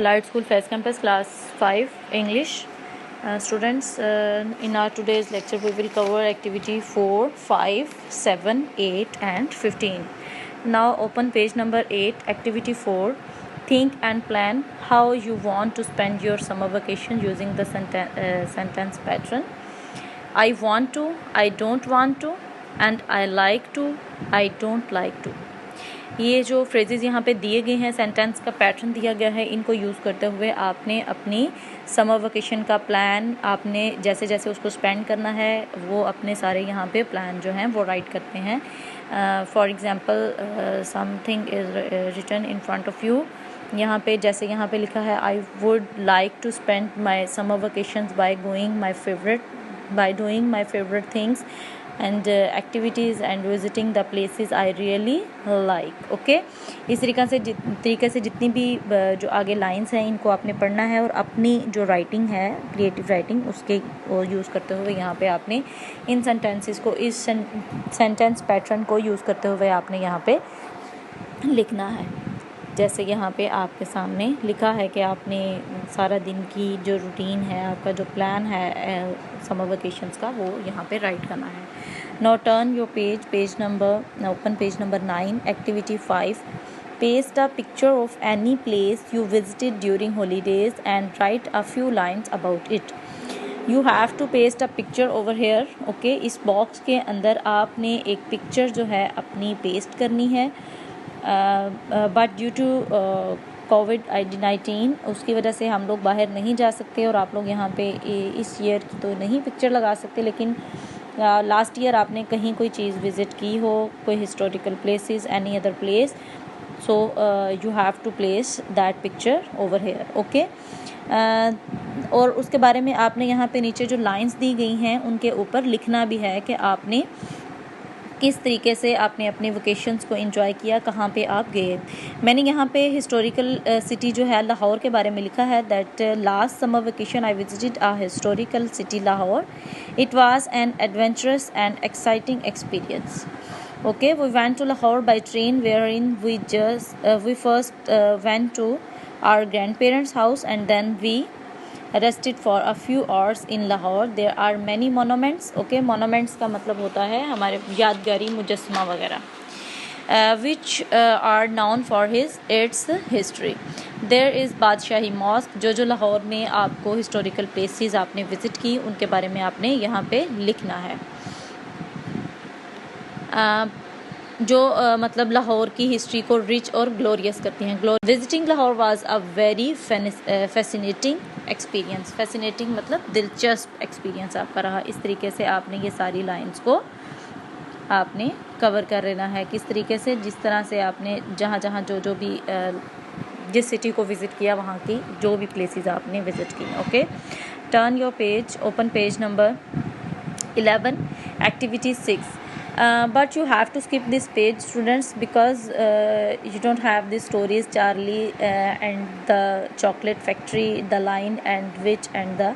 Allied School Faiz Campus, Class 5, English. Students, in our today's lecture we will cover activity 4, 5, 7, 8 and 15. Now open page number 8, activity 4. Think and plan how you want to spend your summer vacation using the sentence pattern. I want to, I don't want to, and I like to, I don't like to. ये जो phrases यहाँ पे दिए गए हैं, sentence का pattern दिया गया है, इनको यूज़ करते हुए आपने अपनी समर वेकेशन का प्लान, आपने जैसे जैसे उसको स्पेंड करना है वो अपने सारे यहाँ पे प्लान जो हैं वो राइट करते हैं. For example something is written in front of you. यहाँ पे जैसे यहाँ पे लिखा है, I would like to spend my summer vacations by doing my favourite things and activities and visiting the places I really like. Okay, इस तरीके से जितनी भी जो आगे लाइंस हैं इनको आपने पढ़ना है और अपनी जो राइटिंग है, क्रिएटिव राइटिंग, उसके यूज़ करते हुए यहाँ पे आपने इन सेंटेंसेस को, इस सेंटेंस पैटर्न को यूज़ करते हुए आपने यहाँ पे लिखना है. जैसे यहाँ पे आपके सामने लिखा है कि आपने सारा दिन की जो रूटीन है, आपका जो प्लान है समर वेकेशंस का, वो यहाँ पे राइट करना है. Now turn your open page number 9, activity 5. Paste a picture of any place you visited during holidays and write a few lines about it. You have to paste a picture over here. Okay, इस box के अंदर आपने एक picture जो है अपनी paste करनी है. बट ड्यू टू COVID-19 उसकी वजह से हम लोग बाहर नहीं जा सकते और आप लोग यहाँ पे इस ईयर की तो नहीं पिक्चर लगा सकते, लेकिन लास्ट ईयर आपने कहीं कोई चीज़ विज़िट की हो, कोई historical places, any other place, so you have to place that picture over here. Okay, और उसके बारे में आपने यहाँ पे नीचे जो लाइंस दी गई हैं उनके ऊपर लिखना भी है कि आपने किस तरीके से आपने अपने वेकेशंस को एंजॉय किया, कहाँ पे आप गए. मैंने यहाँ पे हिस्टोरिकल सिटी जो है लाहौर के बारे में लिखा है, that last summer vacation I visited a historical city Lahore. It was an adventurous and exciting experience. Okay, we went to Lahore by train, wherein we first went to our grandparents' house and then we rested for a few hours in Lahore. There are many monuments. Okay, monuments का मतलब होता है हमारे यादगारी मुजस्समा वगैरह, which are known for its history. There is Badshahi mosque. जो लाहौर में आपको हिस्टोरिकल प्लेसेस आपने विज़िट की उनके बारे में आपने यहाँ पे लिखना है. जो मतलब लाहौर की हिस्ट्री को रिच और ग्लोरियस करती हैं. Visiting Lahore was a very fascinating experience. Fascinating मतलब दिलचस्प एक्सपीरियंस आपका रहा. इस तरीके से आपने ये सारी लाइंस को आपने कवर कर लेना है. किस तरीके से, जिस तरह से आपने जहाँ जो भी जिस सिटी को विज़िट किया वहाँ की जो भी प्लेसेस आपने विज़िट की. Okay, turn your page, open page number 11, activity 6. But you have to skip this page, students, because you don't have the stories Charlie and the chocolate factory, the Lion and Witch and the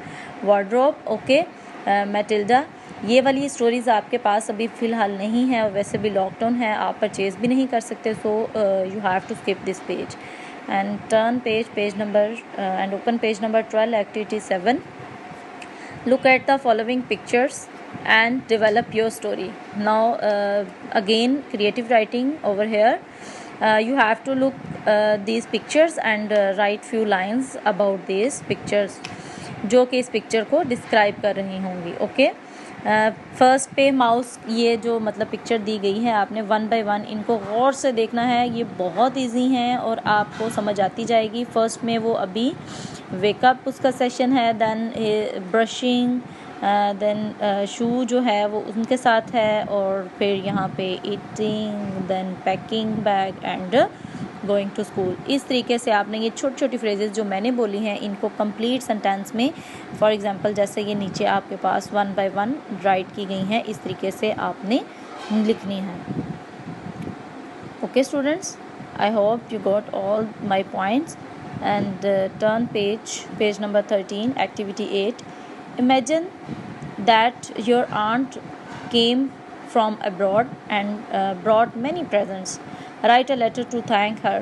wardrobe. Okay, Matilda, ये वाली stories आपके पास अभी फ़िलहाल नहीं है और वैसे भी लॉकडाउन है, आप परचेज़ भी नहीं कर सकते. So you have to skip this page and turn page number and open page number 12, activity 7. Look at the following pictures and develop your story. Now again creative writing over here. You have to look these pictures and write few lines about these pictures जो कि इस picture को describe कर रही होंगी. Okay, first पे mouse, ये जो मतलब पिक्चर दी गई है आपने 1 by 1 इनको गौर से देखना है. ये बहुत इजी हैं और आपको समझ आती जाएगी. फर्स्ट में वो अभी वेकअप उसका सेशन है, देन ब्रशिंग, देन शू जो है वो उनके साथ है, और फिर यहाँ पे eating, then packing bag and going to school. इस तरीके से आपने ये छोटी छोटी फ्रेजेस जो मैंने बोली हैं इनको कंप्लीट सेंटेंस में, फॉर एग्जांपल जैसे ये नीचे आपके पास 1 by 1 राइट की गई हैं, इस तरीके से आपने लिखनी है. Okay students, I hope you got all my points. And turn page number 13, activity 8. Imagine that your aunt came from abroad and brought many presents. Write a letter to thank her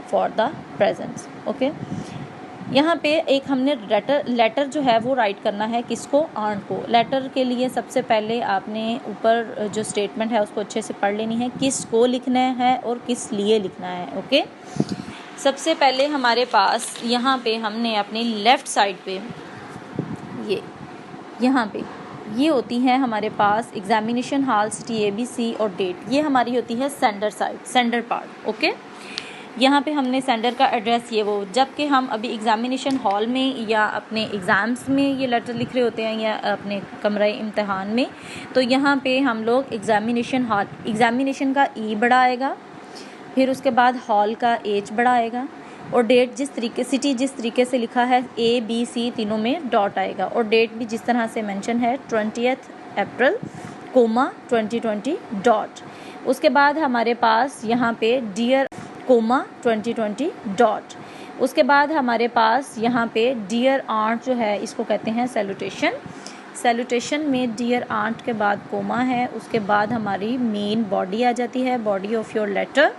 for the presents. Okay. यहाँ पे एक हमने letter जो है वो right करना है, किसको, आंट को। लेटर के लिए सबसे पहले आपने ऊपर जो स्टेटमेंट है उसको अच्छे से पढ़ लेनी है, किसको लिखना है और किस लिए लिखना है। ओके, सबसे पहले हमारे पास यहाँ पे हमने अपनी लेफ़्ट साइड पे यहाँ पे ये होती है हमारे पास एग्जामिनेशन हॉल, सिटी, ABC और डेट। ये हमारी होती है sender side, sender part. Okay, यहाँ पे हमने सेंडर का एड्रेस ये वो, जबकि हम अभी एग्जामिनेशन हॉल में या अपने एग्ज़ाम्स में ये लेटर लिख रहे होते हैं या अपने कमरे इम्तहान में, तो यहाँ पे हम लोग एग्जामिनेशन हॉल, एग्जामिनेशन का E बड़ा आएगा, फिर उसके बाद हॉल का H बड़ा आएगा, और डेट जिस तरीके, सिटी जिस तरीके से लिखा है ABC तीनों में डॉट आएगा, और डेट भी जिस तरह से मेंशन है 20 अप्रैल, 2020 डॉट। उसके बाद हमारे पास यहाँ पे डियर, 2020 डॉट। उसके बाद हमारे पास यहाँ पे डियर आंट जो है इसको कहते हैं सैल्यूटेशन। सैल्यूटेशन में डियर आंट के बाद कोमा है, उसके बाद हमारी मेन बॉडी आ जाती है, बॉडी ऑफ योर लेटर।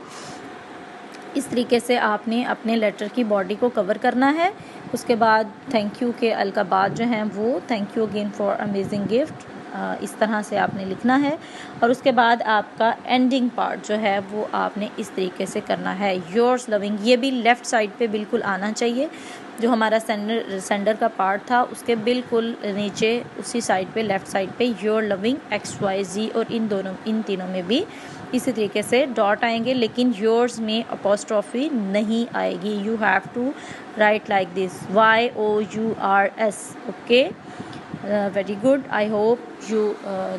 इस तरीके से आपने अपने लेटर की बॉडी को कवर करना है। उसके बाद थैंक यू के अलकाबात जो हैं वो thank you again for amazing gift, इस तरह से आपने लिखना है। और उसके बाद आपका एंडिंग पार्ट जो है वो आपने इस तरीके से करना है, योर्स लविंग। ये भी लेफ़्ट साइड पे बिल्कुल आना चाहिए, जो हमारा सेंडर का पार्ट था उसके बिल्कुल नीचे उसी साइड पे, लेफ़्ट साइड पे योर लविंग XYZ, और इन तीनों में भी इसी तरीके से डॉट आएंगे, लेकिन योर्स में अपोस्ट्रोफी नहीं आएगी। You have to write like this, YOURS। Okay, very good. I hope you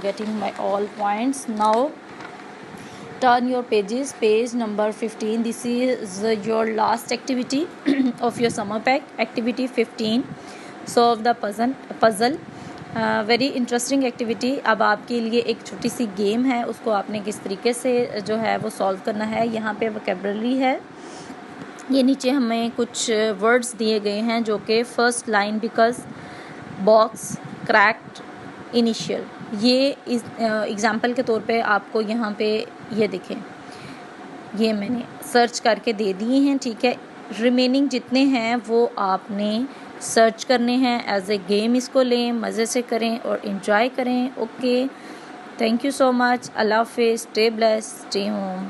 getting my all points. Now turn your pages, page number 15. This is your last activity of your summer pack, activity 15. Solve the puzzle. Very interesting activity. अब आपके लिए एक छोटी सी game है, उसको आपने किस तरीके से जो है वो सॉल्व करना है। यहाँ पे वोकैबुलरी है, ये नीचे हमें कुछ वर्ड्स दिए गए हैं जो कि first line, because, box, cracked, initial. ये इस एग्ज़ाम्पल के तौर पे आपको यहाँ पे ये दिखें, ये मैंने सर्च करके दे दिए हैं, ठीक है। रिमेनिंग जितने हैं वो आपने सर्च करने हैं, एज ए गेम इसको लें, मज़े से करें और इन्जॉय करें। Okay, thank you so much, अल्लाह हाफिज़, स्टे ब्लेस्ड, स्टे होम।